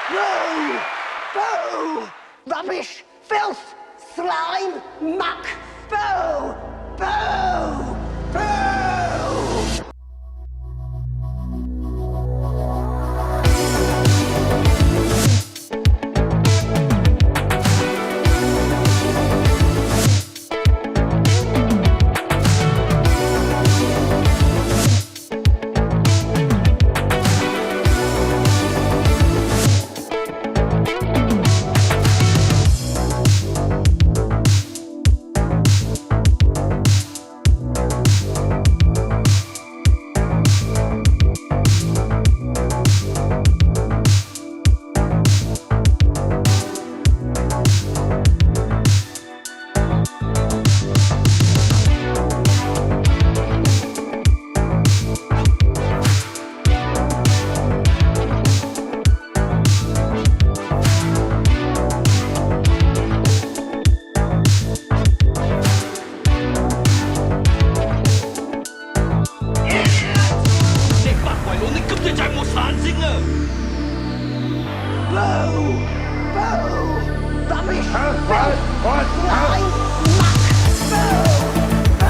Boo! Boo! Rubbish! Filth! Slime! Muck! Boo! Boo! Boo!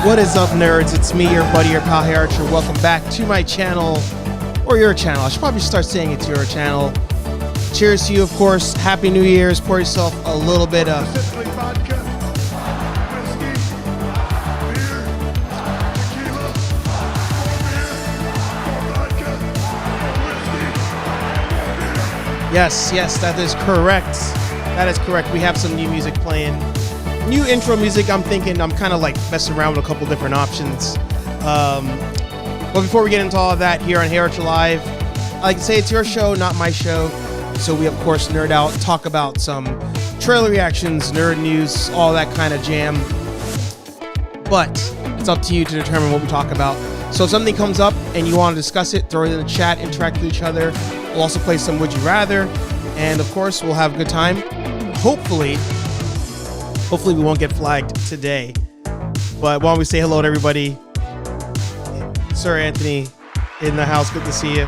What is up, nerds? It's me, your buddy, your pal, HeyArcher. Welcome back to my channel, or your channel. I should probably start saying it's your channel. Cheers to you, of course. Happy New Year's. Pour yourself a little bit of Yes, that is correct. That is correct. We have some new music playing. New intro music. I'm thinking I'm kind of like messing around with a couple different options. But before we get into all of that here on HeyArcher Live, I like to say it's your show, not my show. So we, of course, nerd out, talk about some trailer reactions, nerd news, all that kind of jam. But it's up to you to determine what we talk about. So if something comes up and you want to discuss it, throw it in the chat, interact with each other. We'll also play some Would You Rather. And, of course, we'll have a good time. Hopefully we won't get flagged today. But why don't we say hello to everybody? Sir Anthony in the house, good to see you.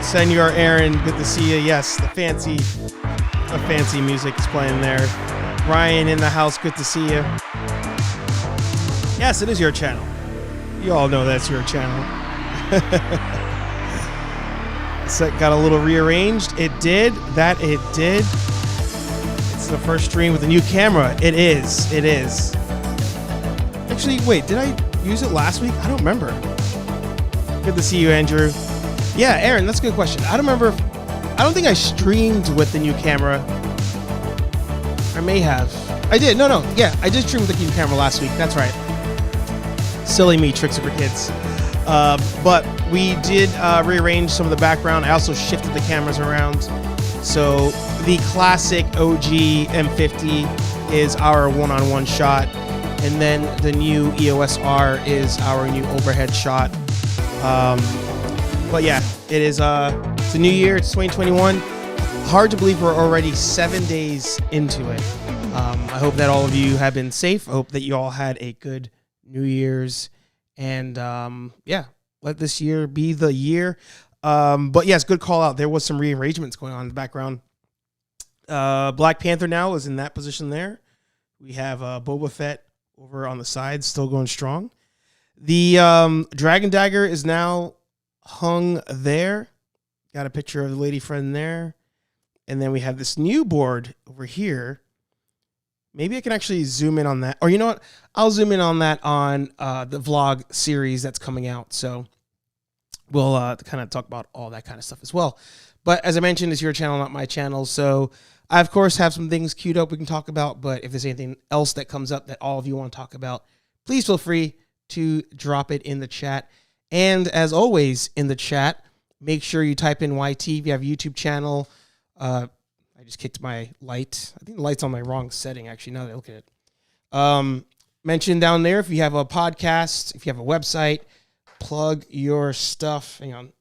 Senor Aaron, good to see you. Yes, the fancy music is playing there. Ryan in the house, good to see you. Yes, it is your channel. You all know that's your channel. So it got a little rearranged. It did. It's the first stream with a new camera. It is. Actually, wait, did I use it last week? I don't remember. Good to see you, Andrew. Yeah, Aaron, that's a good question. I don't think I streamed with the new camera. I may have. I did. No. Yeah, I did stream with the new camera last week. That's right. Silly me, tricks are for kids. But we did rearrange some of the background. I also shifted the cameras around. So the classic OG M50 is our one-on-one shot. And then the new EOS R is our new overhead shot. But yeah, it's a new year. It's 2021. Hard to believe we're already 7 days into it. I hope that all of you have been safe. I hope that you all had a good New Year's. And let this year be the year. But yes, good call out. There was some rearrangements going on in the background. Black Panther now is in that position there. We have Boba Fett over on the side, still going strong. The Dragon Dagger is now hung there. Got a picture of the lady friend there. And then we have this new board over here. Maybe I can actually zoom in on that. Or you know what? I'll zoom in on that on the vlog series that's coming out. So we'll kind of talk about all that kind of stuff as well. But as I mentioned, it's your channel, not my channel. So I, of course, have some things queued up we can talk about. But if there's anything else that comes up that all of you want to talk about, please feel free to drop it in the chat. And as always in the chat, make sure you type in YT if you have a YouTube channel. I just kicked my light. I think the light's on my wrong setting, actually, now that I look at it. Mention down there if you have a podcast, if you have a website, plug your stuff. Hang on.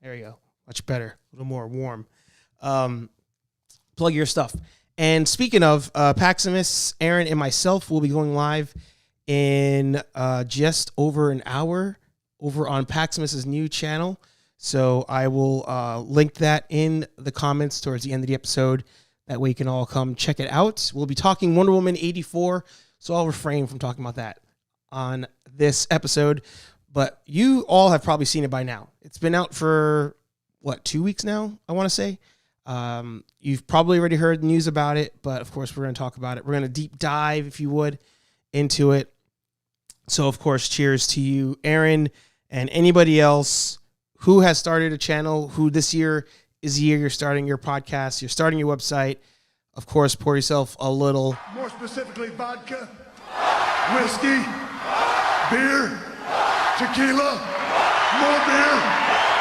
There you go. Much better. A little more warm. Plug your stuff. And speaking of Paximus, Aaron and myself will be going live in just over an hour over on Paximus's new channel. So I will link that in the comments towards the end of the episode. That way you can all come check it out. We'll be talking Wonder Woman 84, so I'll refrain from talking about that on this episode. But you all have probably seen it by now. It's been out for, 2 weeks now, I want to say. You've probably already heard news about it, but of course we're going to talk about it. We're going to deep dive, if you would, into it. So, of course, cheers to you, Aaron, and anybody else who has started a channel, who this year is the year you're starting your podcast, you're starting your website. Of course, pour yourself a little. More specifically, vodka, whiskey, beer, tequila, more beer,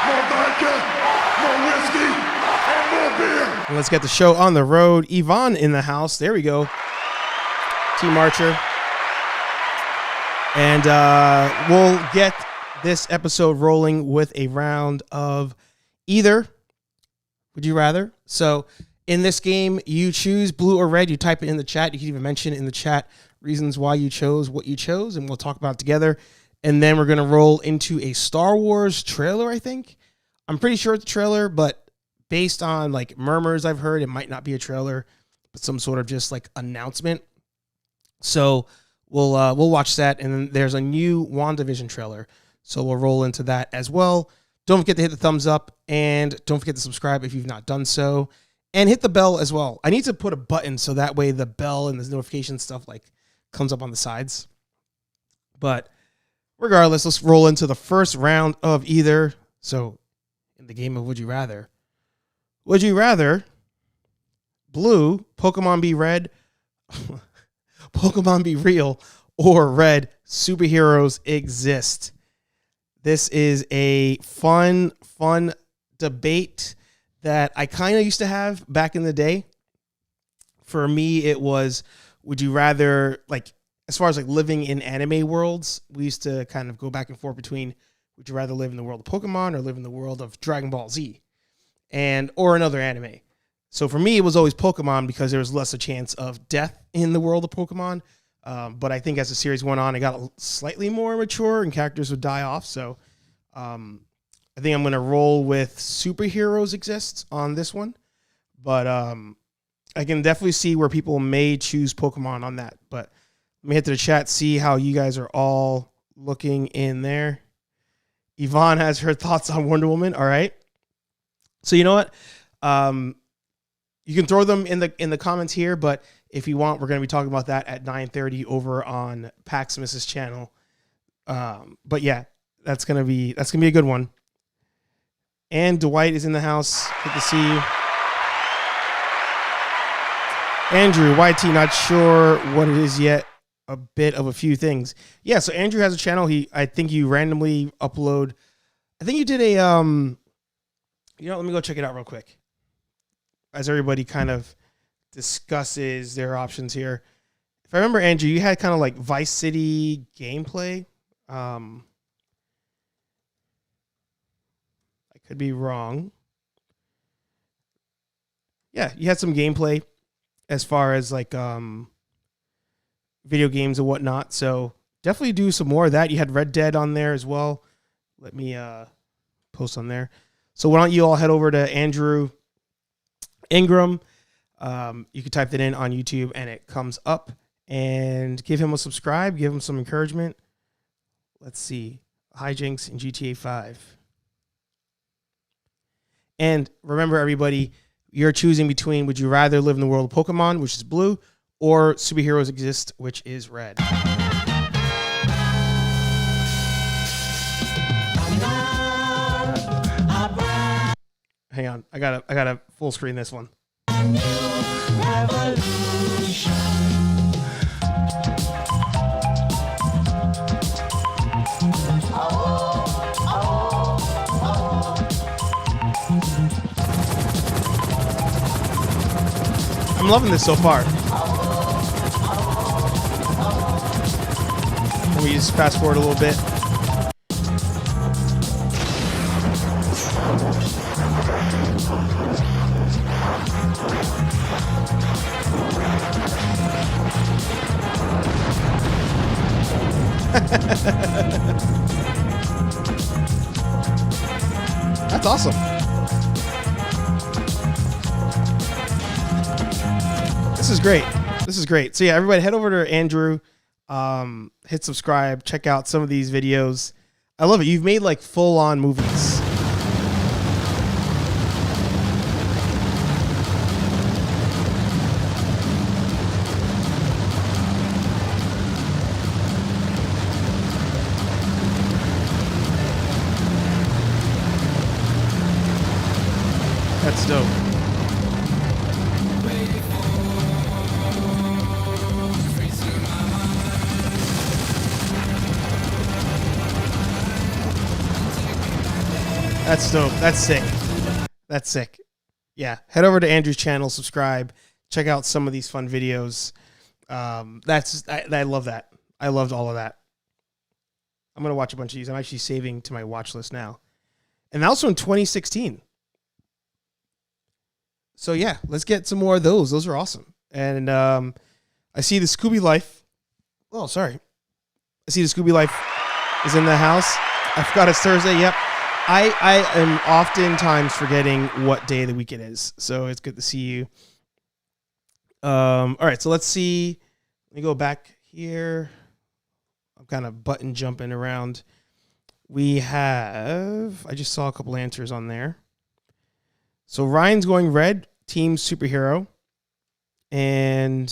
more vodka, more whiskey, and more beer. And let's get the show on the road. Yvonne in the house. There we go. Team Archer. And we'll get this episode rolling with a round of either. Would you rather? So in this game, you choose blue or red. You type it in the chat. You can even mention in the chat reasons why you chose what you chose, and we'll talk about it together. And then we're going to roll into a Star Wars trailer, I think. I'm pretty sure it's a trailer, but based on like murmurs I've heard, it might not be a trailer, but some sort of just like announcement. So we'll watch that. And then there's a new WandaVision trailer. So we'll roll into that as well. Don't forget to hit the thumbs up, and don't forget to subscribe if you've not done so, and hit the bell as well. I need to put a button so that way the bell and the notification stuff like comes up on the sides. But regardless, let's roll into the first round of either. So in the game of Would You Rather, would you rather blue, Pokemon be red, Pokemon be real, or red, superheroes exist? This is a fun debate that I kind of used to have back in the day. For me, it was, would you rather, like, as far as like living in anime worlds, we used to kind of go back and forth between, would you rather live in the world of Pokemon or live in the world of Dragon Ball Z or another anime? So for me, it was always Pokemon because there was less a chance of death in the world of Pokemon. But I think as the series went on, it got slightly more mature and characters would die off. So I think I'm going to roll with superheroes exist on this one. But I can definitely see where people may choose Pokemon on that. But let me hit to the chat, see how you guys are all looking in there. Yvonne has her thoughts on Wonder Woman. All right. So you know what? You can throw them in the comments here, but if you want, we're going to be talking about that at 9:30 over on Paximus's channel. But yeah, that's gonna be a good one. And Dwight is in the house. Good to see you. Andrew, YT, not sure what it is yet. A bit of a few things. Yeah, so Andrew has a channel. I think you randomly upload. I think you did a let me go check it out real quick. As everybody kind of discusses their options here. If I remember, Andrew, you had kind of like Vice City gameplay. I could be wrong. Yeah, you had some gameplay as far as like video games and whatnot. So definitely do some more of that. You had Red Dead on there as well. Let me post on there. So why don't you all head over to Andrew Ingram. You can type that in on YouTube and it comes up, and give him a subscribe, give him some encouragement. Let's see. Hijinks in GTA 5. And remember, everybody, you're choosing between would you rather live in the world of Pokemon, which is blue, or superheroes exist, which is red. Hang on, I gotta full screen this one. I'm loving this so far. Let me just fast forward a little bit. That's awesome. This is great. This is great. So yeah, everybody head over to Andrew, hit subscribe, check out some of these videos. I love it. You've made like full on movies. That's dope. That's dope. That's sick. That's sick. Yeah. Head over to Andrew's channel, subscribe, check out some of these fun videos. I love that. I loved all of that. I'm going to watch a bunch of these. I'm actually saving to my watch list now. And also in 2016. So yeah, let's get some more of those. Those are awesome. And I see the Scooby Life. Oh, sorry. I see the Scooby Life is in the house. I forgot it's Thursday. Yep. I am oftentimes forgetting what day of the week it is. So it's good to see you. All right, so let's see. Let me go back here. I'm kind of button jumping around. We have, I just saw a couple answers on there. So Ryan's going red, team superhero. And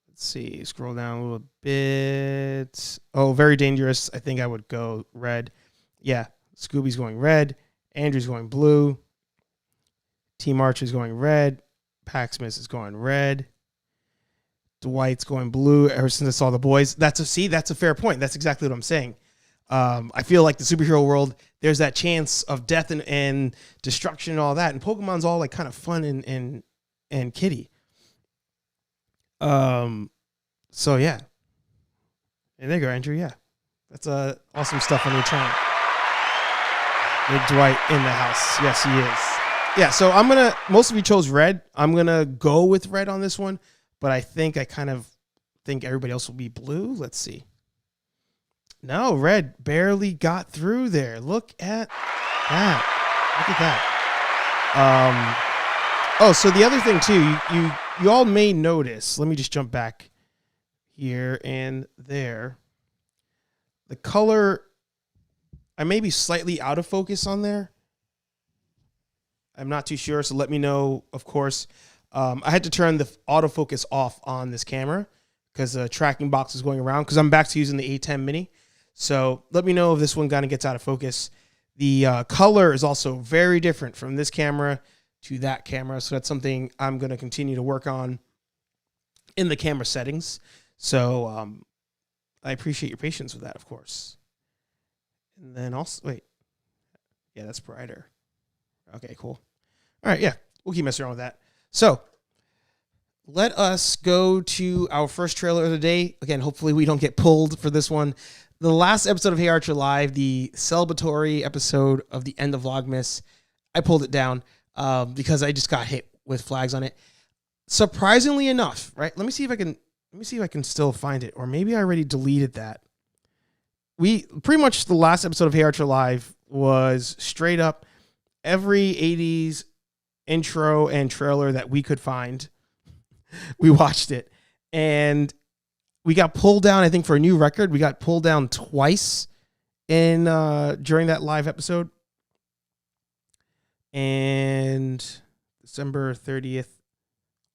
let's see, scroll down a little bit. Oh, very dangerous. I think I would go red. Yeah, Scooby's going red. Andrew's going blue. Team Archer's going red. Paxmas is going red. Dwight's going blue. Ever since I saw the boys, that's a fair point. That's exactly what I'm saying. I feel like the superhero world, there's that chance of death and destruction and all that. And Pokemon's all like kind of fun and kiddie. So yeah. And there you go, Andrew. Yeah. That's awesome stuff on your channel. Big Dwight in the house. Yes, he is. Yeah, so most of you chose red. I'm going to go with red on this one, but I think everybody else will be blue. Let's see. No, red barely got through there. Look at that. Look at that. Oh, so the other thing too, you all may notice, let me just jump back here and there. The color, I may be slightly out of focus on there. I'm not too sure, so let me know, of course. I had to turn the autofocus off on this camera because the tracking box is going around because I'm back to using the A10 mini. So let me know if this one kind of gets out of focus. The color is also very different from this camera to that camera. So that's something I'm going to continue to work on in the camera settings. So I appreciate your patience with that, of course. And then also, wait. Yeah, that's brighter. Okay, cool. All right, yeah, we'll keep messing around with that. So let us go to our first trailer of the day. Again, hopefully we don't get pulled for this one. The last episode of HeyArcher Live, the celebratory episode of the end of Vlogmas, I pulled it down because I just got hit with flags on it. Surprisingly enough, right? Let me see if I can still find it, or maybe I already deleted that. We pretty much the last episode of HeyArcher Live was straight up every 80s intro and trailer that we could find. We watched it, and we got pulled down, I think, for a new record. We got pulled down twice in during that live episode. And December 30th,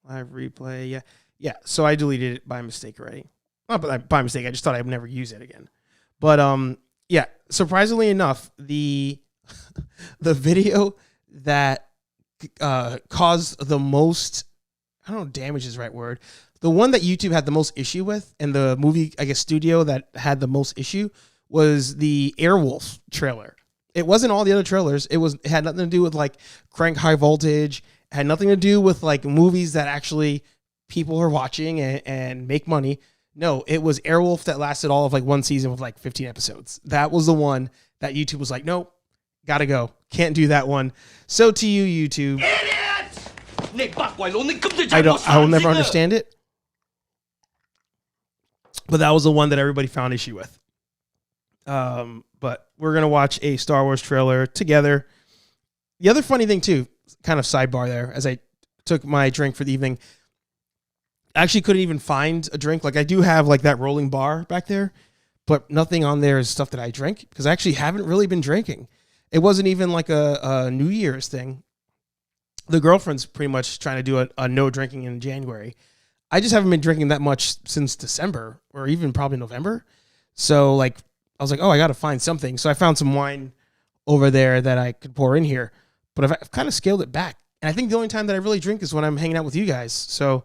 live replay. Yeah. Yeah. So I deleted it by mistake already. Not by mistake. I just thought I'd never use it again. But yeah, surprisingly enough, the video that caused the most, I don't know, damage is the right word. The one that YouTube had the most issue with, and the movie, I guess, studio that had the most issue, was the Airwolf trailer. It wasn't all the other trailers. It had nothing to do with like Crank High Voltage. It had nothing to do with like movies that actually people are watching and make money. No, it was Airwolf that lasted all of like one season with like 15 episodes. That was the one that YouTube was like, nope, gotta go. Can't do that one. So to you, YouTube. I will never understand it. But that was the one that everybody found issue with. but we're going to watch a Star Wars trailer together. The other funny thing too, kind of sidebar there, as I took my drink for the evening, I actually couldn't even find a drink. Like I do have like that rolling bar back there, but nothing on there is stuff that I drink because I actually haven't really been drinking. It wasn't even like a New Year's thing. The girlfriend's pretty much trying to do a no drinking in January. I just haven't been drinking that much since December or even probably November. So like, I was like, oh, I got to find something. So I found some wine over there that I could pour in here, but I've kind of scaled it back. And I think the only time that I really drink is when I'm hanging out with you guys. So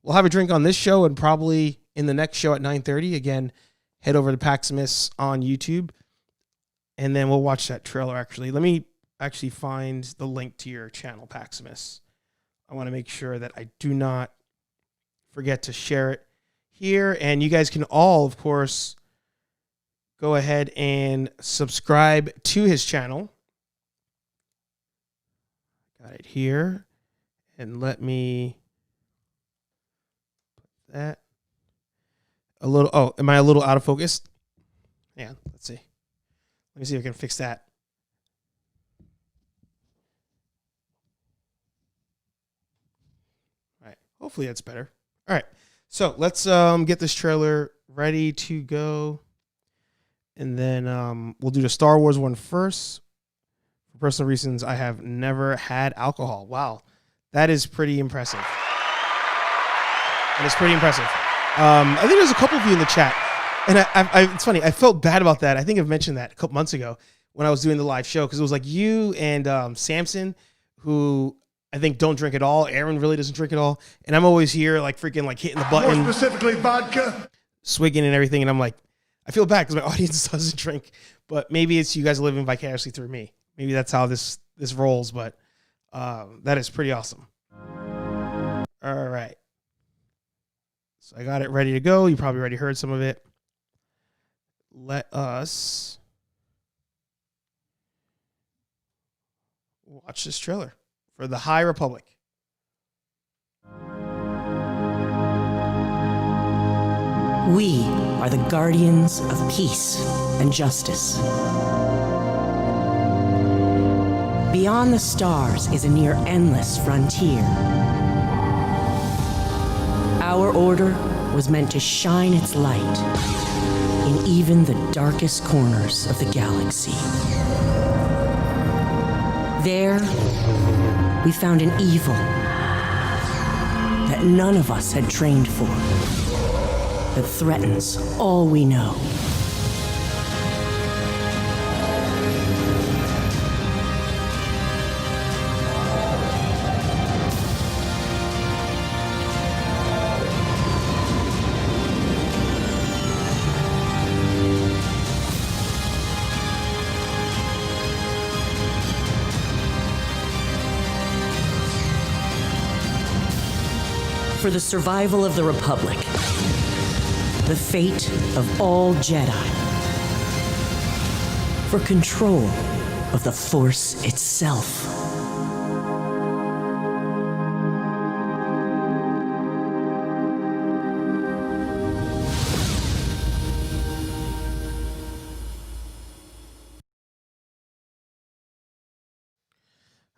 we'll have a drink on this show and probably in the next show at 9:30. Again, head over to Paximus on YouTube and then we'll watch that trailer actually. Let me actually find the link to your channel, Paximus. I want to make sure that I do not forget to share it here. And you guys can all, of course, go ahead and subscribe to his channel. Got it here. And let me put that a little. Oh, am I a little out of focus? Yeah, let's see. Let me see if I can fix that. All right. Hopefully that's better. All right. So let's get this trailer ready to go. And then we'll do the Star Wars one first. For personal reasons, I have never had alcohol. Wow. That is pretty impressive. That is pretty impressive. I think there's a couple of you in the chat. And it's funny. I felt bad about that. I think I've mentioned that a couple months ago when I was doing the live show. Because it was like you and Samson, who I think don't drink at all. Aaron really doesn't drink at all. And I'm always here like freaking like hitting the button. More specifically, vodka. Swigging and everything. And I'm like, I feel bad because my audience doesn't drink. But maybe it's you guys living vicariously through me. Maybe that's how this rolls. But that is pretty awesome. All right. So I got it ready to go. You probably already heard some of it. Let us watch this trailer for the High Republic. We are the guardians of peace and justice. Beyond the stars is a near endless frontier. Our order was meant to shine its light in even the darkest corners of the galaxy. There, we found an evil that none of us had trained for, that threatens all we know. For the survival of the Republic, the fate of all Jedi, for control of the Force itself.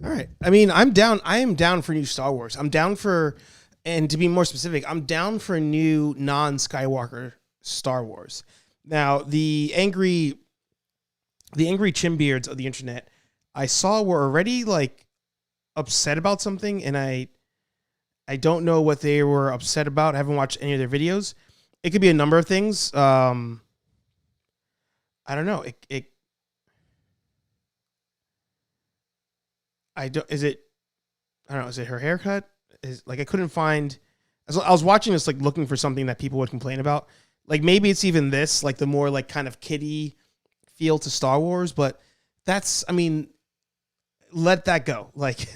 All right. I mean, I'm down. I am down for new Star Wars. I'm down for, and to be more specific, I'm down for new non-Skywalker Star Wars. Now, the angry chimbeards of the internet I saw were already like upset about something, and I don't know what they were upset about. I haven't watched any of their videos. It could be a number of things. I don't know. Is it her haircut? I couldn't find, I was watching this, like looking for something that people would complain about. Like maybe it's even this, like the more like kind of kiddie feel to Star Wars, but that's, I mean, let that go. Like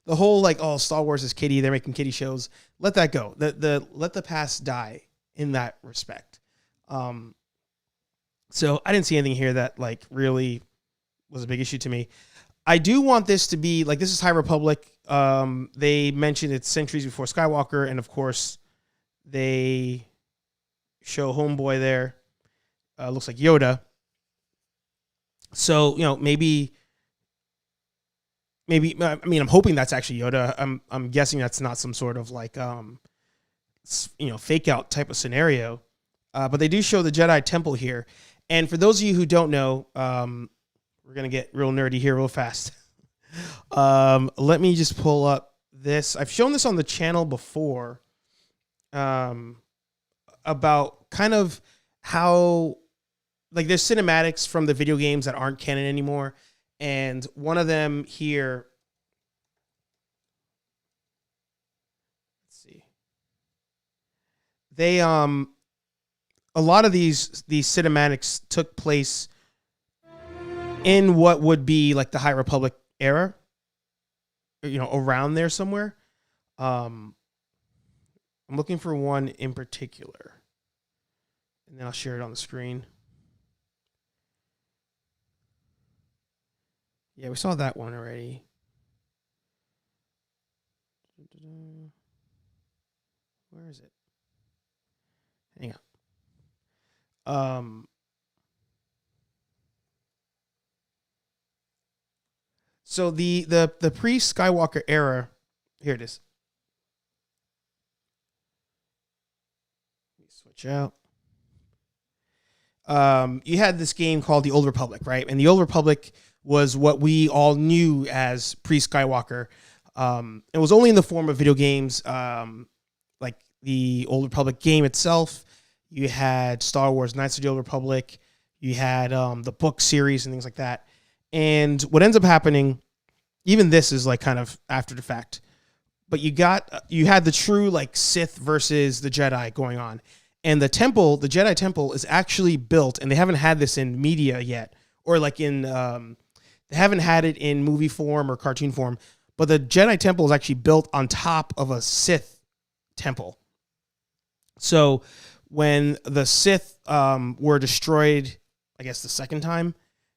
the whole, like, oh, Star Wars is kiddie, they're making kiddie shows. Let that go. Let the past die in that respect. So I didn't see anything here that like really was a big issue to me. I do want this to be like, this is High Republic. They mentioned it's centuries before Skywalker, and of course they show Homeboy there. Looks like Yoda. So, maybe, I mean, I'm hoping that's actually Yoda. I'm guessing that's not some sort of like, fake out type of scenario. But they do show the Jedi Temple here. And for those of you who don't know, we're going to get real nerdy here real fast. Let me just pull up this. I've shown this on the channel before, about kind of how, like, there's cinematics from the video games that aren't canon anymore. And one of them here, let's see. They, a lot of these cinematics took place in what would be like the High Republic era, around there somewhere. I'm looking for one in particular, and then I'll share it on the screen. Yeah, we saw that one already. Where is it? Hang on. So the pre-Skywalker era, here it is. Let me switch out. You had this game called The Old Republic, right? And The Old Republic was what we all knew as pre-Skywalker. It was only in the form of video games, like the Old Republic game itself. You had Star Wars Knights of the Old Republic. You had the book series and things like that. And what ends up happening, even this is like kind of after the fact, but you had the true like Sith versus the Jedi going on. And the Jedi Temple is actually built, and they haven't had this in media yet, or like in, they haven't had it in movie form or cartoon form, but the Jedi Temple is actually built on top of a Sith temple. So when the Sith were destroyed, I guess the second time,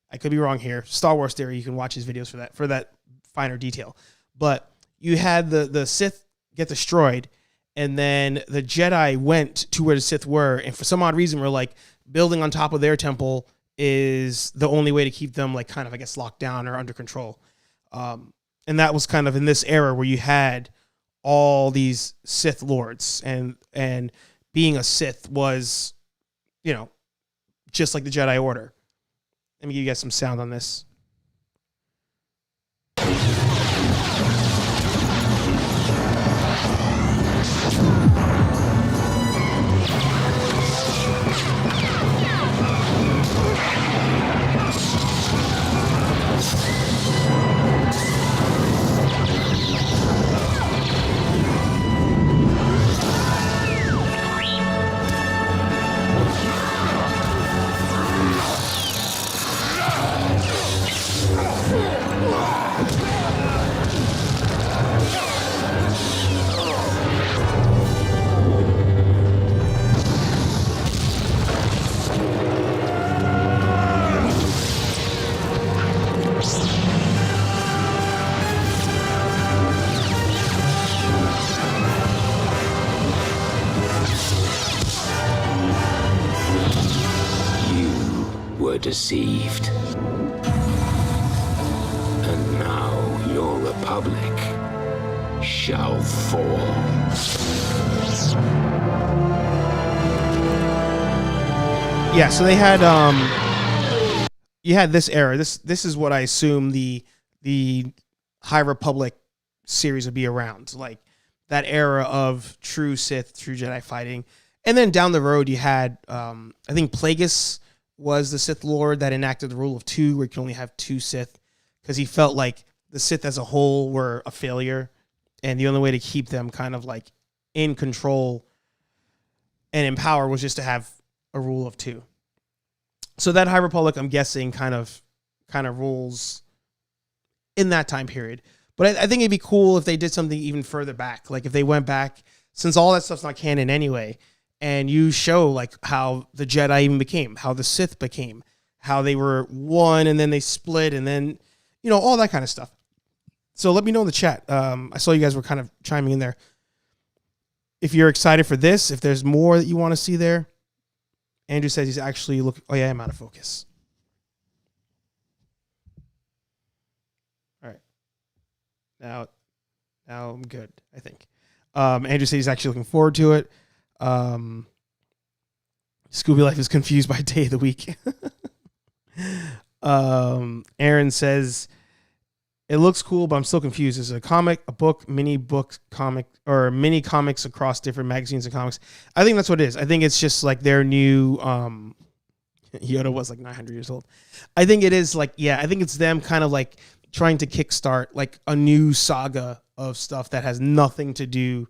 I could be wrong here. Star Wars Theory, you can watch his videos for that finer detail. But you had the Sith get destroyed, and then the Jedi went to where the Sith were, and for some odd reason, we're like, building on top of their temple is the only way to keep them like kind of, I guess, locked down or under control. And that was kind of in this era where you had all these Sith lords, and being a Sith was, just like the Jedi Order. Let me give you guys some sound on this. Deceived. And now your republic shall fall. Yeah, so they had you had this era. This is what I assume the High Republic series would be around, like that era of true Sith, true Jedi fighting. And then down the road you had I think Plagueis was the Sith Lord that enacted the rule of two, where you can only have two Sith, because he felt like the Sith as a whole were a failure, and the only way to keep them kind of like in control and in power was just to have a rule of two. So that High Republic, I'm guessing, kind of rules in that time period. But I think it'd be cool if they did something even further back, like if they went back, since all that stuff's not canon anyway, and you show like how the Jedi even became, how the Sith became, how they were one and then they split, and then, all that kind of stuff. So let me know in the chat. I saw you guys were kind of chiming in there. If you're excited for this, if there's more that you want to see there. Andrew says he's actually looking. Oh yeah, I'm out of focus. Now I'm good, I think. Andrew said he's actually looking forward to it. Scooby Life is confused by day of the week. Aaron says it looks cool, but I'm still confused. Is it a comic, a book, mini comics across different magazines and comics? I think that's what it is. I think it's just like their new Yoda was like 900 years old. I think it is like, yeah, I think it's them kind of like trying to kickstart like a new saga of stuff that has nothing to do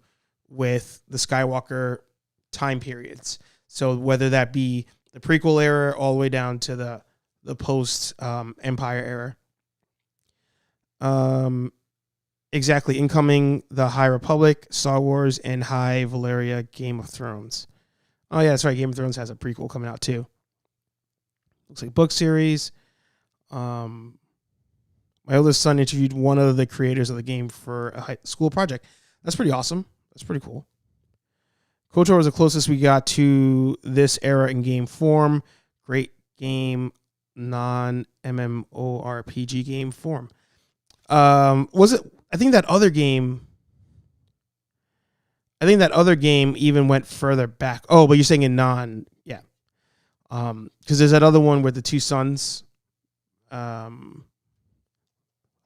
with the Skywalker time periods. So whether that be the prequel era all the way down to the post Empire era. Exactly. Incoming the High Republic, Star Wars, and High Valyria, Game of Thrones. Oh yeah, that's right. Game of Thrones has a prequel coming out too. Looks like book series. My oldest son interviewed one of the creators of the game for a high school project. That's pretty awesome. That's pretty cool. KOTOR was the closest we got to this era in game form. Great game, non-MMORPG game form. Was it? I think that other game even went further back. Oh, but you're saying in non, yeah. Because there's that other one with the two sons. I'll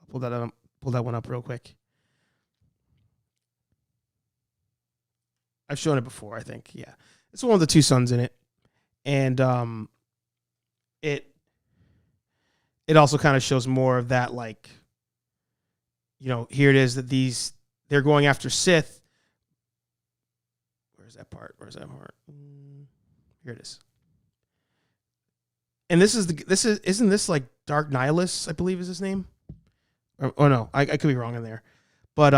pull that one up real quick. I've shown it before, I think. Yeah. It's one of the two sons in it. And it also kind of shows more of that, like, you know, here it is that they're going after Sith. Where's that part? Here it is. And isn't this like Dark Nihilus, I believe is his name? Oh no, I could be wrong in there. But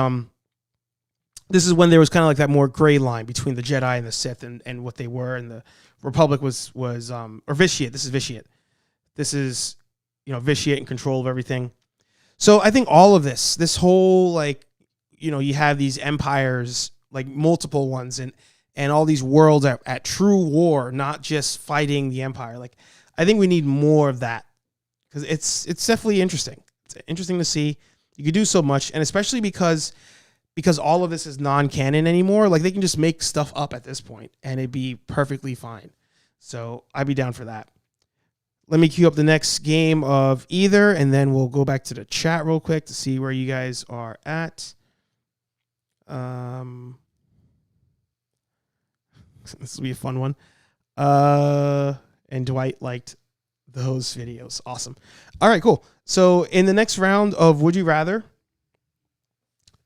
this is when there was kind of like that more gray line between the Jedi and the Sith and what they were, and the Republic was or Vitiate. This is Vitiate. This is, you know, Vitiate in control of everything. So I think all of this whole, like, you know, you have these empires, like multiple ones, and all these worlds at true war, not just fighting the Empire. Like, I think we need more of that, because it's definitely interesting. It's interesting to see. You could do so much, and especially because all of this is non-canon anymore, like they can just make stuff up at this point and it'd be perfectly fine. So I'd be down for that. Let me queue up the next game of either, and then we'll go back to the chat real quick to see where you guys are at. This will be a fun one. And Dwight liked those videos. Awesome. All right, cool. So in the next round of Would You Rather,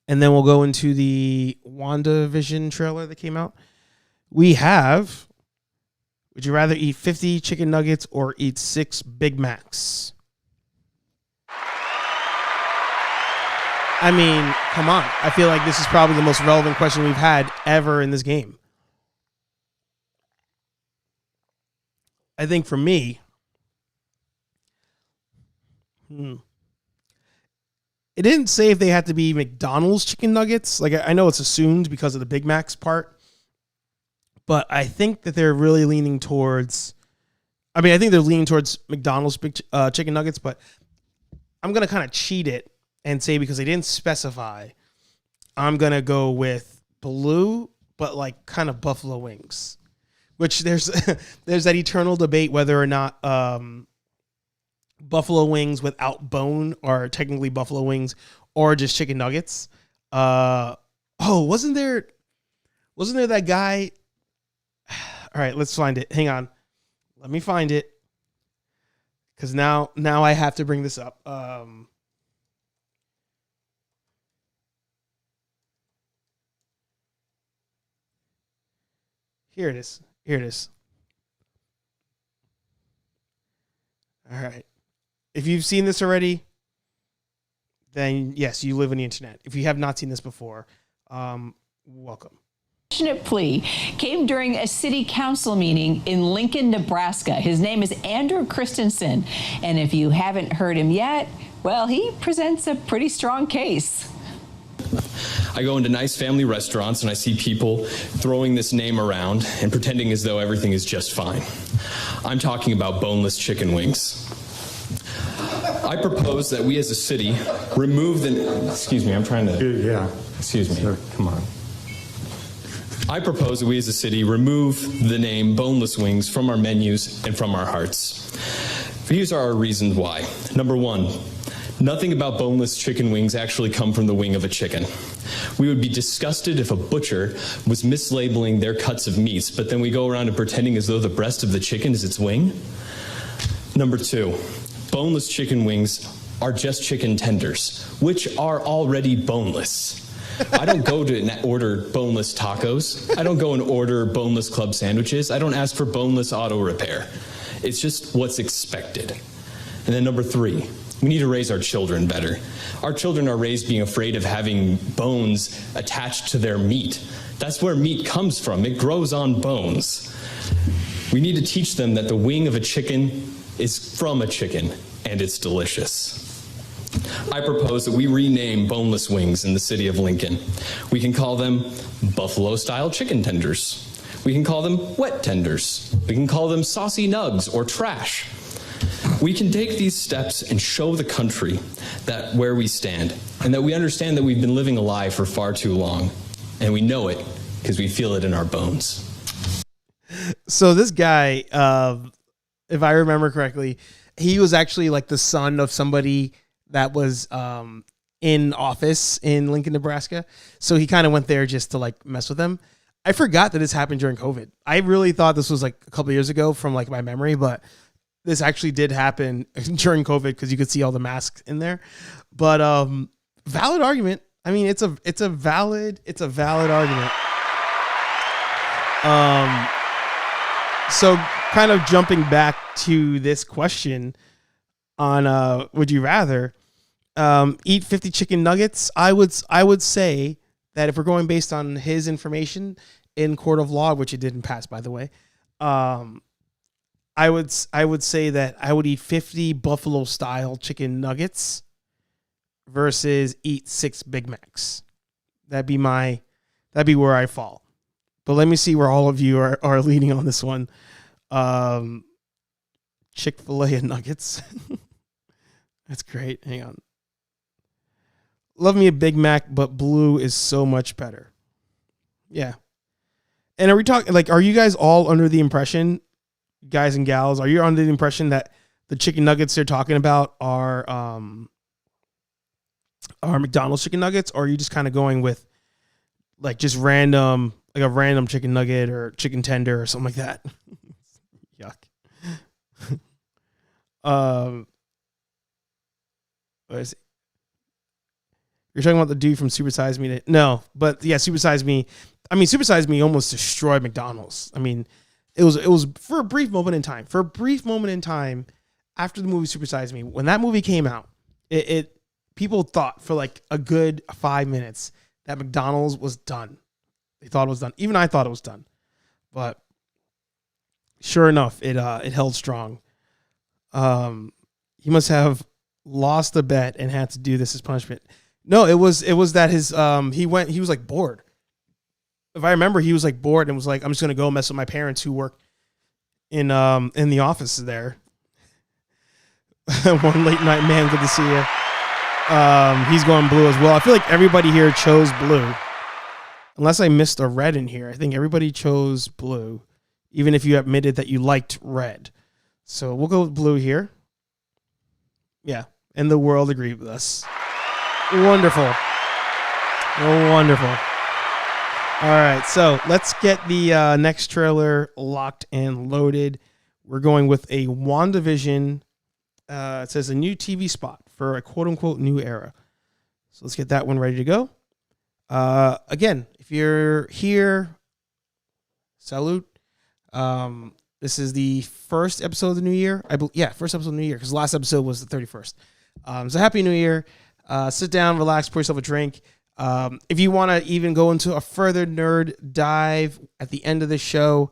and then we'll go into the WandaVision trailer that came out, we have, would you rather eat 50 chicken nuggets or eat 6 Big Macs? I mean, come on. I feel like this is probably the most relevant question we've had ever in this game. I think for me, it didn't say if they had to be McDonald's chicken nuggets. Like, I know it's assumed because of the Big Macs part, but I think that they're really leaning towards, I think they're leaning towards McDonald's chicken nuggets, but I'm going to kind of cheat it and say, because they didn't specify, I'm going to go with blue, but like kind of buffalo wings, which there's that eternal debate whether or not buffalo wings without bone are technically buffalo wings or just chicken nuggets. Wasn't there that guy? All right, let's find it. Hang on. Let me find it. Because now I have to bring this up. Here it is. All right. If you've seen this already, then yes, you live on the internet. If you have not seen this before, welcome. Passionate plea came during a city council meeting in Lincoln, Nebraska. His name is Andrew Christensen, and if you haven't heard him yet, well, he presents a pretty strong case. I go into nice family restaurants and I see people throwing this name around and pretending as though everything is just fine. I'm talking about boneless chicken wings. I propose that we as a city remove the... Excuse me, I'm trying to... Yeah. Excuse me. Sure. Come on. I propose that we as a city remove the name Boneless Wings from our menus and from our hearts. Here's our reasons why. Number one, nothing about boneless chicken wings actually come from the wing of a chicken. We would be disgusted if a butcher was mislabeling their cuts of meats, but then we go around and pretending as though the breast of the chicken is its wing. Number two, boneless chicken wings are just chicken tenders, which are already boneless. I don't go to order boneless tacos. I don't go and order boneless club sandwiches. I don't ask for boneless auto repair. It's just what's expected. And then number three, we need to raise our children better. Our children are raised being afraid of having bones attached to their meat. That's where meat comes from. It grows on bones. We need to teach them that the wing of a chicken is from a chicken, and it's delicious. I propose that we rename boneless wings in the city of Lincoln. We can call them buffalo-style chicken tenders. We can call them wet tenders. We can call them saucy nugs or trash. We can take these steps and show the country that where we stand, and that we understand that we've been living a lie for far too long, and we know it because we feel it in our bones. So this guy, if I remember correctly, he was actually like the son of somebody that was in office in Lincoln, Nebraska. So he kind of went there just to like mess with them. I forgot that this happened during COVID. I really thought this was like a couple of years ago from like my memory, but this actually did happen during COVID because you could see all the masks in there. But valid argument. I mean, it's a valid argument. So kind of jumping back to this question on would you rather eat 50 chicken nuggets? I would say that if we're going based on his information in court of law, which it didn't pass, by the way, I would say that I would eat 50 buffalo style chicken nuggets versus eat 6 Big Macs. That'd be where I fall. But let me see where all of you are leaning on this one. Chick-fil-A and nuggets. That's great. Hang on. Love me a Big Mac, but blue is so much better. Yeah. And are you guys all under the impression, guys and gals, are you under the impression that the chicken nuggets they're talking about are McDonald's chicken nuggets, or are you just kind of going with like just random, like a random chicken nugget or chicken tender or something like that? Yuck. What is it? You're talking about the dude from Super Size Me? No, but yeah, Super Size Me. I mean, Super Size Me almost destroyed McDonald's. I mean, it was for a brief moment in time. For a brief moment in time, after the movie Super Size Me, when that movie came out, it people thought for like a good 5 minutes that McDonald's was done. They thought it was done. Even I thought it was done. But sure enough, it held strong. He must have lost the bet and had to do this as punishment. No, it was that his he was like bored. If I remember, he was like bored and was like, I'm just gonna go mess with my parents who work in the office there. One late night man, good to see you. He's going blue as well. I feel like everybody here chose blue. Unless I missed a red in here. I think everybody chose blue, even if you admitted that you liked red. So we'll go with blue here. Yeah, and the world agreed with us. Wonderful. Oh, wonderful. All right, so let's get the next trailer locked and loaded. We're going with a WandaVision. It says a new TV spot for a quote-unquote new era. So let's get that one ready to go. Again, if you're here, salute. This is the first episode of the new year. First episode of the new year, because the last episode was the 31st. So happy new year. Sit down, relax, pour yourself a drink. If you want to even go into a further nerd dive at the end of the show,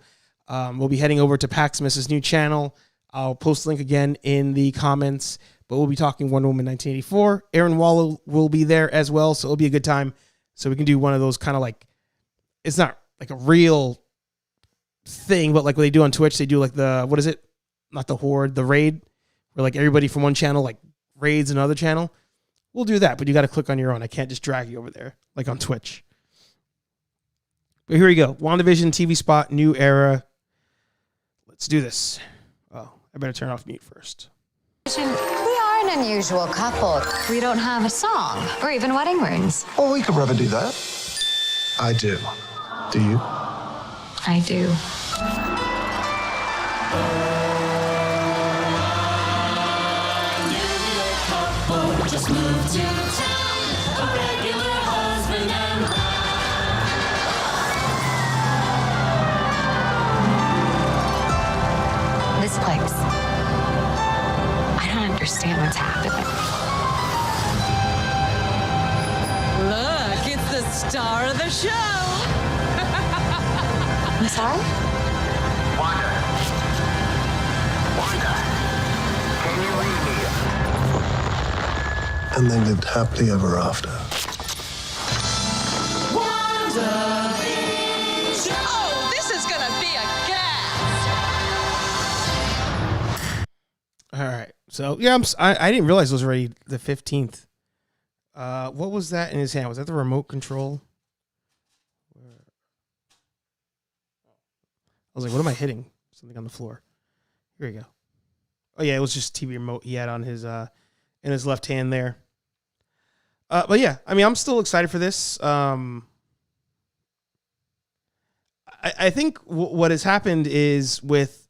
we'll be heading over to Paxmas's new channel. I'll post the link again in the comments, but we'll be talking Wonder Woman 1984. Aaron Waller will be there as well, so it'll be a good time. So we can do one of those kind of like, it's not like a real thing, but like what they do on Twitch, they do like the, what is it? Not the Horde, the Raid, where like everybody from one channel like raids another channel, we'll do that. But you got to click on your own. I can't just drag you over there like on Twitch. But here we go. WandaVision TV spot, new era. Let's do this. Oh, I better turn off mute first. We are an unusual couple. We don't have a song or even wedding rings. Oh, we could rather do that. I do. Do you? I do. Just moved to town, a regular husband and wife. This place. I don't understand what's happening. Look, it's the star of the show. I'm sorry? Wanda, can you read me? And they lived happily ever after. Oh, this is gonna be a gas. All right. So, yeah, I didn't realize it was already the 15th. What was that in his hand? Was that the remote control? I was like, what am I hitting? Something on the floor. Here we go. Oh, yeah, it was just TV remote he had on his in his left hand there. But yeah, I mean, I'm still excited for this. I think what has happened is with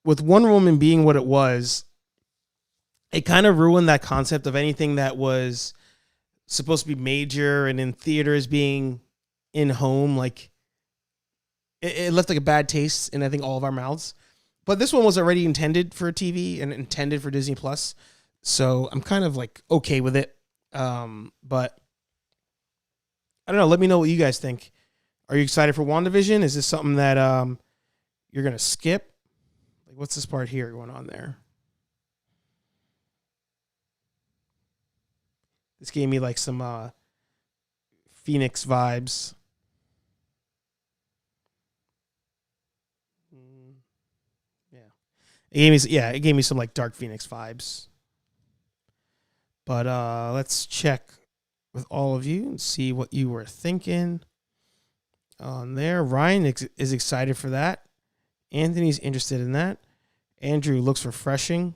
Wonder Woman being what it was, it kind of ruined that concept of anything that was supposed to be major and in theaters being in home. Like, it left like a bad taste in, I think, all of our mouths. But this one was already intended for TV and intended for Disney Plus. So I'm kind of like okay with it. But I don't know. Let me know what you guys think. Are you excited for WandaVision? Is this something that you're going to skip? Like, what's this part here going on there? This gave me like some Phoenix vibes. Yeah. It gave me some like Dark Phoenix vibes. But let's check with all of you and see what you were thinking on there. Ryan is excited for that. Anthony's interested in that. Andrew looks refreshing,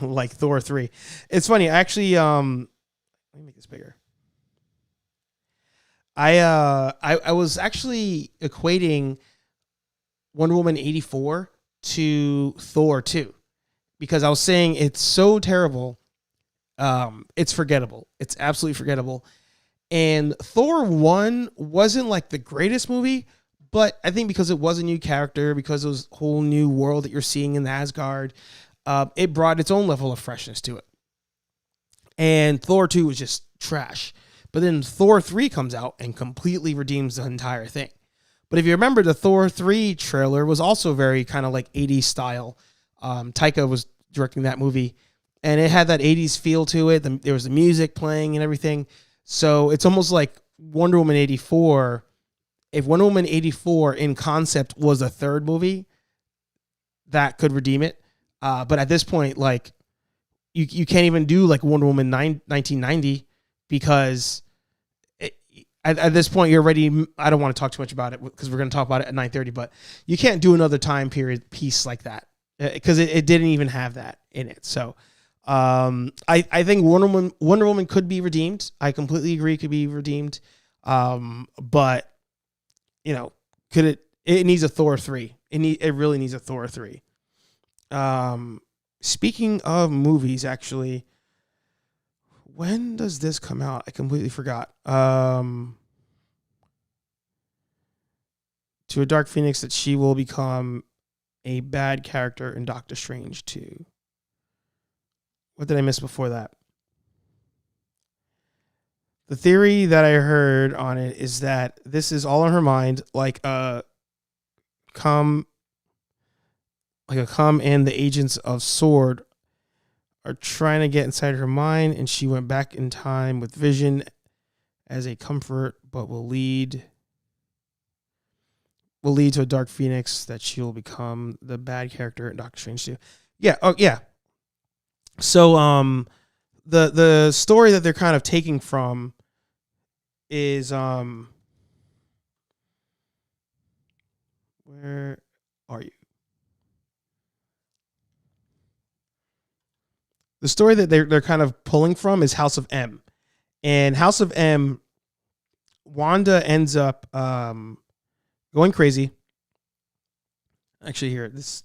like Thor 3. It's funny, actually. Let me make this bigger. I was actually equating Wonder Woman 84 to Thor 2 because I was saying it's so terrible. It's forgettable. It's absolutely forgettable. And Thor 1 wasn't like the greatest movie, but I think because it was a new character, because it was a whole new world that you're seeing in Asgard, it brought its own level of freshness to it. And Thor 2 was just trash. But then Thor 3 comes out and completely redeems the entire thing. But if you remember, the Thor 3 trailer was also very kind of like 80s style. Taika was directing that movie. And it had that 80s feel to it. There was the music playing and everything. So it's almost like Wonder Woman 84. If Wonder Woman 84 in concept was a third movie, that could redeem it. But at this point, like, you can't even do like Wonder Woman 1990 because at this point you're already. I don't want to talk too much about it because we're going to talk about it at 9:30. But you can't do another time period piece like that because it didn't even have that in it. So. I think Wonder Woman could be redeemed. I completely agree, could be redeemed. But you know, it needs a Thor 3. It really needs a Thor 3. Speaking of movies, actually, when does this come out? I completely forgot. To a Dark Phoenix that she will become a bad character in Doctor Strange 2. What did I miss before that? The theory that I heard on it is that this is all in her mind, like a come and the agents of S.W.O.R.D. are trying to get inside her mind, and she went back in time with Vision as a comfort, but will lead to a Dark Phoenix that she'll become the bad character in Doctor Strange 2. Yeah. Oh, yeah. So the story that they're kind of taking from is where are you? The story that they're kind of pulling from is House of M. And House of M, Wanda ends up going crazy. Actually, here, this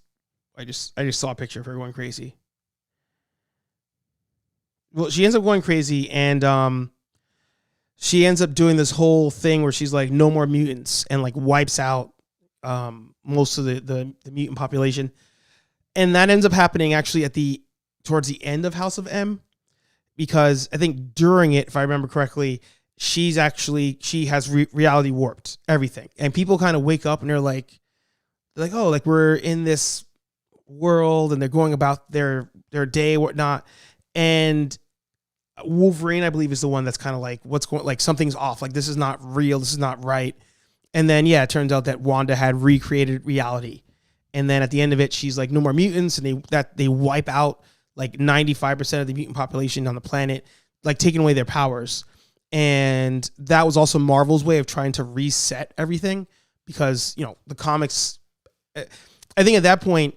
I just saw a picture of her going crazy. Well, she ends up going crazy, and she ends up doing this whole thing where she's like, no more mutants, and like wipes out most of the mutant population. And that ends up happening actually towards the end of House of M, because I think during it, if I remember correctly, she has reality warped everything, and people kind of wake up and they're like, oh, like we're in this world, and they're going about their day, whatnot. And Wolverine, I believe, is the one that's kind of like, what's going, like something's off, like this is not real, this is not right. And then it turns out that Wanda had recreated reality, and then at the end of it, she's like, no more mutants, and they wipe out like 95% of the mutant population on the planet, like taking away their powers. And that was also Marvel's way of trying to reset everything, because the comics, I think at that point,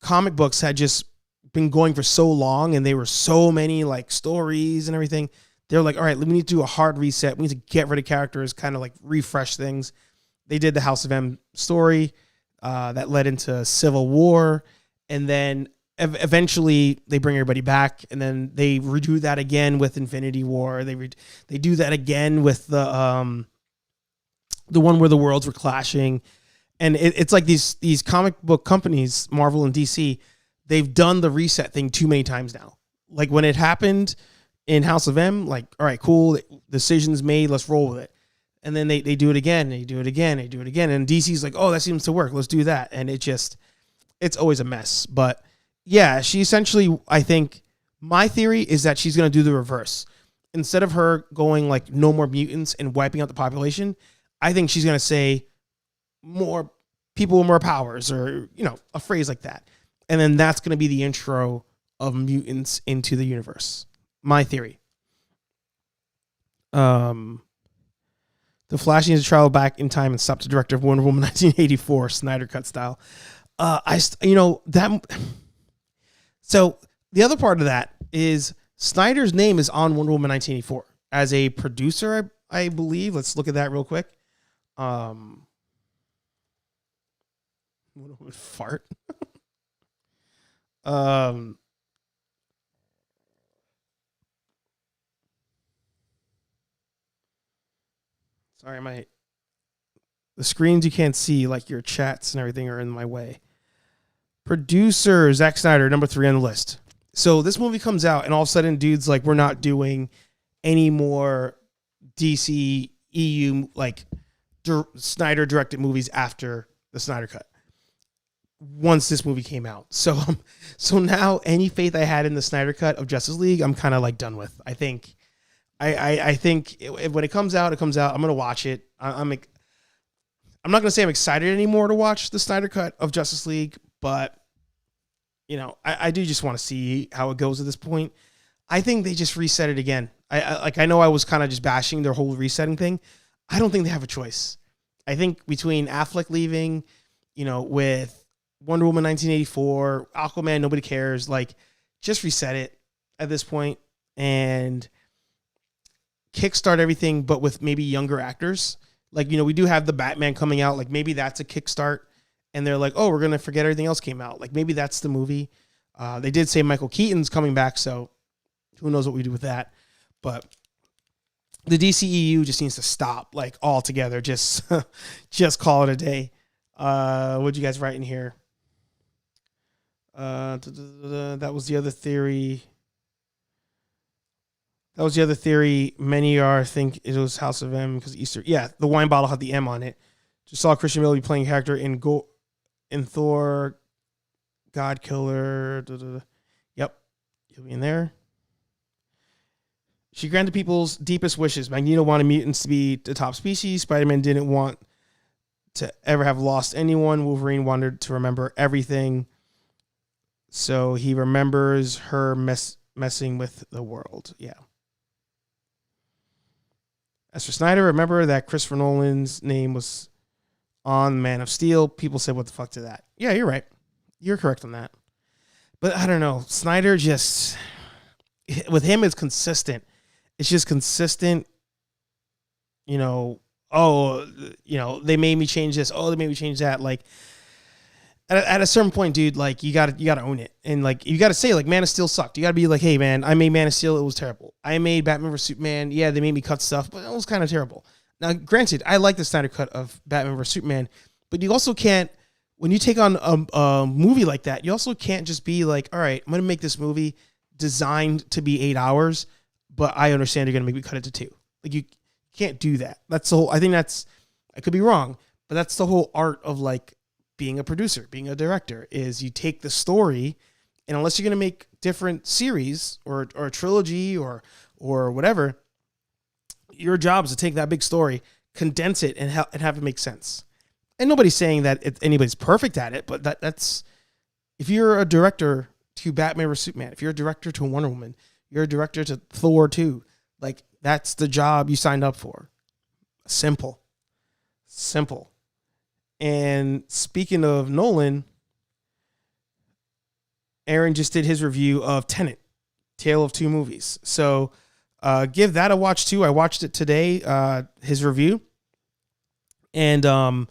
comic books had just been going for so long, and they were so many like stories and everything. They're like, all right, we need to do a hard reset. We need to get rid of characters, kind of like refresh things. They did the House of M story that led into Civil War, and then eventually they bring everybody back, and then they redo that again with Infinity War. They do that again with the one where the worlds were clashing. And it's like these comic book companies, Marvel and DC, they've done the reset thing too many times now. Like when it happened in House of M, like, all right, cool, decisions made, let's roll with it. And then they do it again, they do it again, they do it again. And DC's like, oh, that seems to work, let's do that. And it's always a mess. But yeah, she essentially, I think, my theory is that she's going to do the reverse. Instead of her going like no more mutants and wiping out the population, I think she's going to say more people with more powers, or a phrase like that, and then that's going to be the intro of mutants into the universe. My theory. The Flash needs to travel back in time and stop the director of Wonder Woman 1984 Snyder Cut style. So the other part of that is Snyder's name is on Wonder Woman 1984 as a producer, I believe. Let's look at that real quick. Fart. Sorry, the screens you can't see, like your chats and everything, are in my way. Producer Zack Snyder, number 3 on the list. So this movie comes out, and all of a sudden, dude's like, we're not doing any more DC EU like Snyder directed movies after the Snyder Cut. Once this movie came out, so now any faith I had in the Snyder Cut of Justice League, I'm kind of like done with. I think, I think when it comes out, it comes out. I'm gonna watch it. I'm not gonna say I'm excited anymore to watch the Snyder Cut of Justice League, but I do just want to see how it goes at this point. I think they just reset it again. I know I was kind of just bashing their whole resetting thing. I don't think they have a choice. I think between Affleck leaving, with Wonder Woman 1984, Aquaman, nobody cares. Like, just reset it at this point and kickstart everything, but with maybe younger actors. Like, we do have the Batman coming out. Like, maybe that's a kickstart. And they're like, oh, we're going to forget everything else came out. Like, maybe that's the movie. They did say Michael Keaton's coming back, so who knows what we do with that. But the DCEU just needs to stop, like, altogether. Just call it a day. What'd you guys write in here? That was the other theory. Many think it was House of M because Easter. Yeah, the wine bottle had the M on it. Just saw Christian Bale be playing a character in Thor, God Killer. Yep, he'll be in there. She granted people's deepest wishes. Magneto wanted mutants to be the top species. Spider-Man didn't want to ever have lost anyone. Wolverine wanted to remember everything. So he remembers her messing with the world. Yeah. As for Snyder, remember that Christopher Nolan's name was on Man of Steel. People said, what the fuck to that? Yeah, you're right. You're correct on that. But I don't know. Snyder just, with him, it's consistent. It's just consistent, you know, oh, you know, they made me change this. Oh, they made me change that. Like, at a certain point, dude, like, you gotta own it. And, like, you gotta say, like, Man of Steel sucked. You gotta be like, hey, man, I made Man of Steel. It was terrible. I made Batman vs. Superman. Yeah, they made me cut stuff, but it was kind of terrible. Now, granted, I like the Snyder cut of Batman vs. Superman, but you also can't, when you take on a movie like that, you also can't just be like, all right, I'm going to make this movie designed to be 8 hours, but I understand you're going to make me cut it to 2. Like, you can't do that. That's the whole, I think that's, I could be wrong, but that's the whole art of, like, being a producer, being a director, is you take the story, and unless you're going to make different series or a trilogy or whatever, your job is to take that big story, condense it, and have it make sense. And nobody's saying that anybody's perfect at it, but that's, if you're a director to Batman vs. Superman, if you're a director to Wonder Woman, you're a director to Thor 2, like, that's the job you signed up for. Simple. And speaking of Nolan, Aaron just did his review of Tenet, Tale of Two Movies. So give that a watch too. I watched it today, his review. And I'm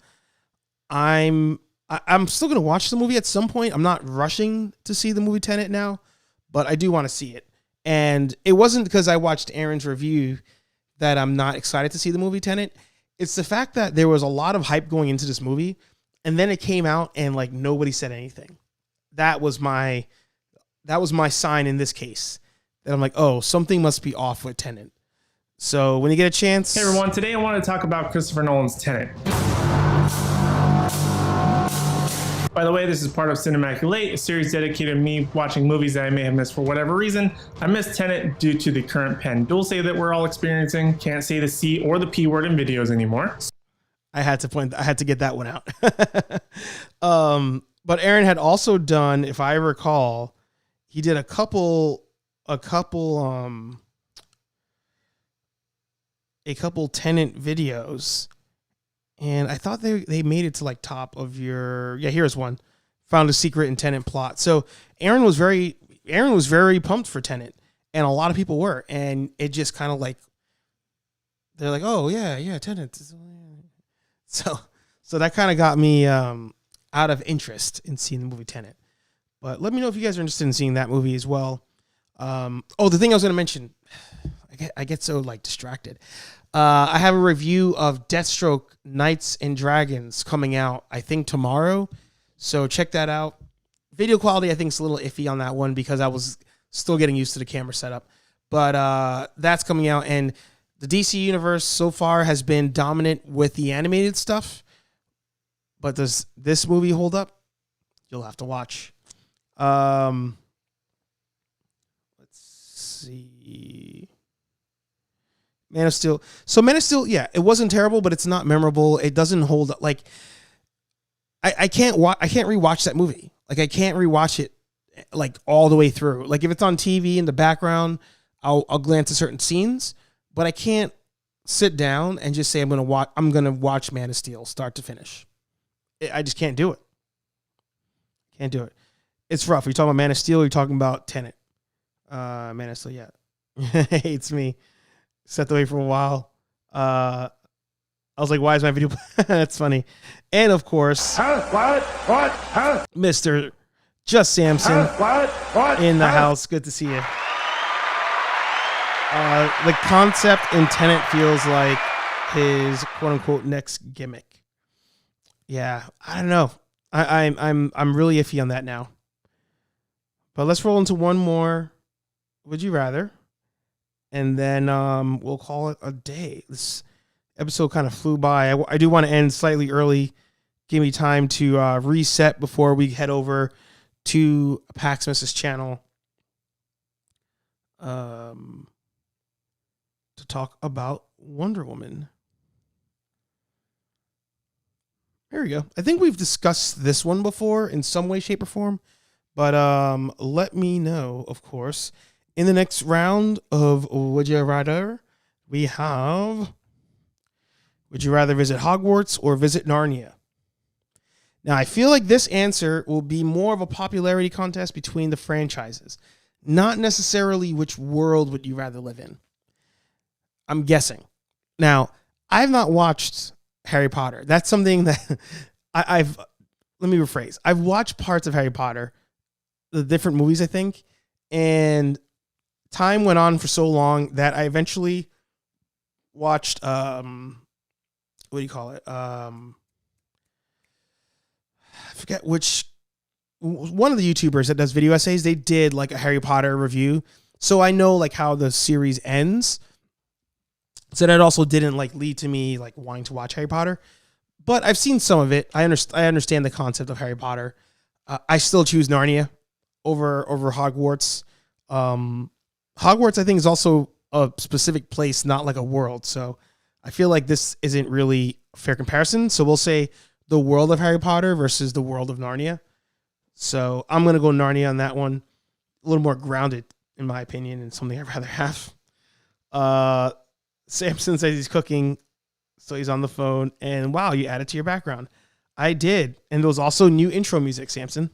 still going to watch the movie at some point. I'm not rushing to see the movie Tenet now, but I do want to see it. And it wasn't because I watched Aaron's review that I'm not excited to see the movie Tenet. It's the fact that there was a lot of hype going into this movie, and then it came out and, like, nobody said anything. That was my sign in this case that I'm like, oh, something must be off with Tenet. So when you get a chance. Hey everyone, today I want to talk about Christopher Nolan's Tenet. By the way, this is part of Cinemaculate, a series dedicated to me watching movies that I may have missed for whatever reason. I missed Tenet due to the current pen dulce that we're all experiencing. Can't say the C or the P word in videos anymore. I had to get that one out. But Aaron had also done, if I recall, he did a couple Tenet videos. And I thought they made it to, like, top of your, yeah, here's one. Found a secret in Tenet plot. So Aaron was very pumped for Tenet, and a lot of people were, and it just kind of, like, they're like, oh yeah, Tenet. So that kind of got me out of interest in seeing the movie Tenet. But let me know if you guys are interested in seeing that movie as well. The thing I was going to mention, I get so, like, distracted. I have a review of Deathstroke Knights and Dragons coming out, I think, tomorrow. So check that out. Video quality, I think, is a little iffy on that one because I was still getting used to the camera setup. But that's coming out. And the DC universe so far has been dominant with the animated stuff. But does this movie hold up? You'll have to watch. Let's see. Man of Steel. So Man of Steel, yeah, it wasn't terrible, but it's not memorable. It doesn't hold up. Like, I can't rewatch that movie. Like, I can't rewatch it, like, all the way through. Like, if it's on TV in the background, I'll glance at certain scenes, but I can't sit down and just say I'm gonna watch Man of Steel start to finish. I just can't do it. Can't do it. It's rough. Are you talking about Man of Steel? Or are you talking about Tenet? Man of Steel, yeah. Hates me. Stepped away for a while. I was like, why is my video? That's funny. And of course, Mr. Just Samson in the house. Good to see you. The concept in Tenet feels like his quote unquote next gimmick. Yeah, I don't know. I'm really iffy on that now. But let's roll into one more. Would you rather? And then we'll call it a day. This episode kind of flew by. I do want to end slightly early. Give me time to reset before we head over to Paxmas's channel to talk about Wonder Woman. There we go. I think we've discussed this one before in some way, shape, or form, But let me know, of course. In the next round of Would You Rather, we have, would you rather visit Hogwarts or visit Narnia? Now, I feel like this answer will be more of a popularity contest between the franchises, not necessarily which world would you rather live in. I'm guessing. Now, I've not watched Harry Potter. That's something that I've, let me rephrase. I've watched parts of Harry Potter, the different movies, I think, and time went on for so long that I eventually watched, what do you call it? I forget which, one of the YouTubers that does video essays, they did like a Harry Potter review. So I know like how the series ends. So that also didn't like lead to me like wanting to watch Harry Potter, but I've seen some of it. I understand the concept of Harry Potter. I still choose Narnia over Hogwarts. Hogwarts, I think, is also a specific place, not like a world. So I feel like this isn't really a fair comparison. So we'll say the world of Harry Potter versus the world of Narnia. So I'm going to go Narnia on that one. A little more grounded, in my opinion, and something I'd rather have. Samson says he's cooking, so he's on the phone. And wow, you added to your background. I did. And there was also new intro music, Samson.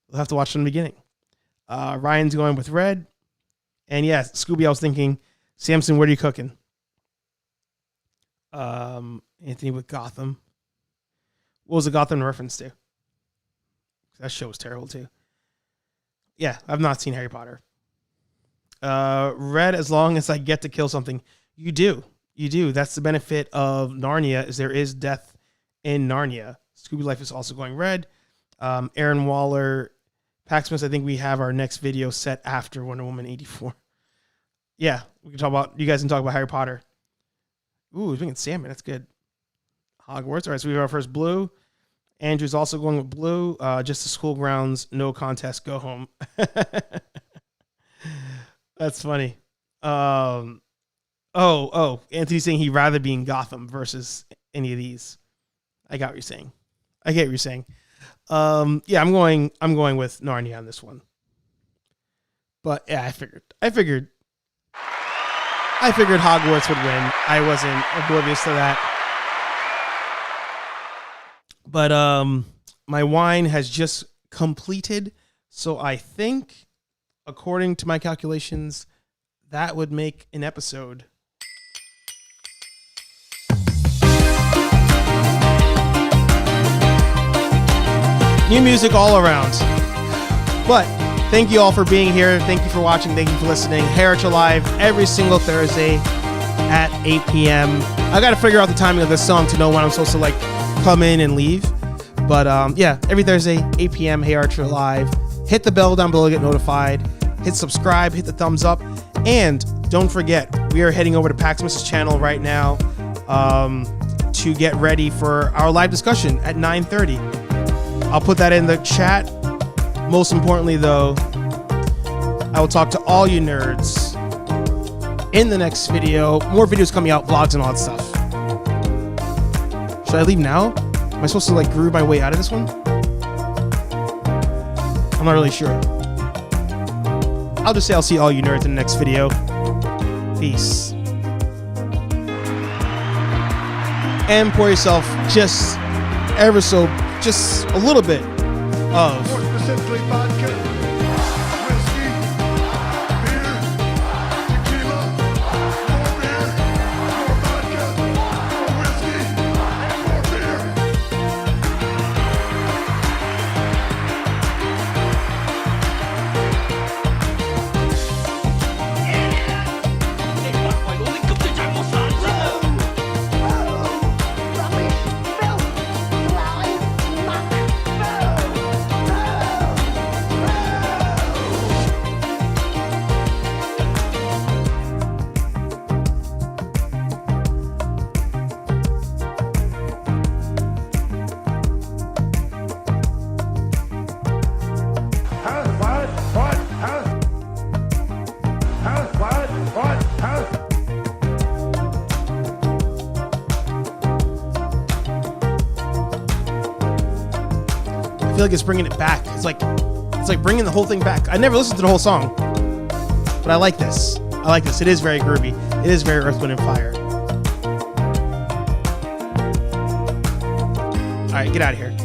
We'll have to watch from the beginning. Ryan's going with red. And yeah, Scooby, I was thinking, Samson, what are you cooking? Anthony with Gotham. What was the Gotham reference to? That show was terrible too. Yeah, I've not seen Harry Potter. Red, as long as I get to kill something. You do. That's the benefit of Narnia, is there is death in Narnia. Scooby Life is also going red. Aaron Waller, Paxmas, I think we have our next video set after Wonder Woman 84. Yeah, we can talk about, you guys can talk about Harry Potter. Ooh, he's making salmon. That's good. Hogwarts. All right, so we have our first blue. Andrew's also going with blue. Just the school grounds, no contest, go home. That's funny. Anthony's saying he'd rather be in Gotham versus any of these. I get what you're saying. Yeah, I'm going with Narnia on this one. But yeah, I figured Hogwarts would win. I wasn't oblivious to that. But my wine has just completed, so I think, according to my calculations, that would make an episode. New music all around. But thank you all for being here. Thank you for watching. Thank you for listening. HeyArcher Live every single Thursday at 8 p.m. I got to figure out the timing of this song to know when I'm supposed to like come in and leave. But yeah, every Thursday, 8 p.m. HeyArcher Live. Hit the bell down below to get notified. Hit subscribe. Hit the thumbs up. And don't forget, we are heading over to Paxmas's channel right now to get ready for our live discussion at 9:30. I'll put that in the chat. Most importantly, though, I will talk to all you nerds in the next video. More videos coming out, vlogs and all that stuff. Should I leave now? Am I supposed to like groove my way out of this one? I'm not really sure. I'll just say I'll see all you nerds in the next video. Peace. And pour yourself just a little bit of More specifically, vodka, whiskey, beer, tequila, more beer, more vodka, more whiskey, and more beer. I feel like it's bringing it back. It's like It's like bringing the whole thing back. I never listened to the whole song, but I like this. I like this. It is very groovy. It is very Earth, Wind, and Fire. All right, get out of here.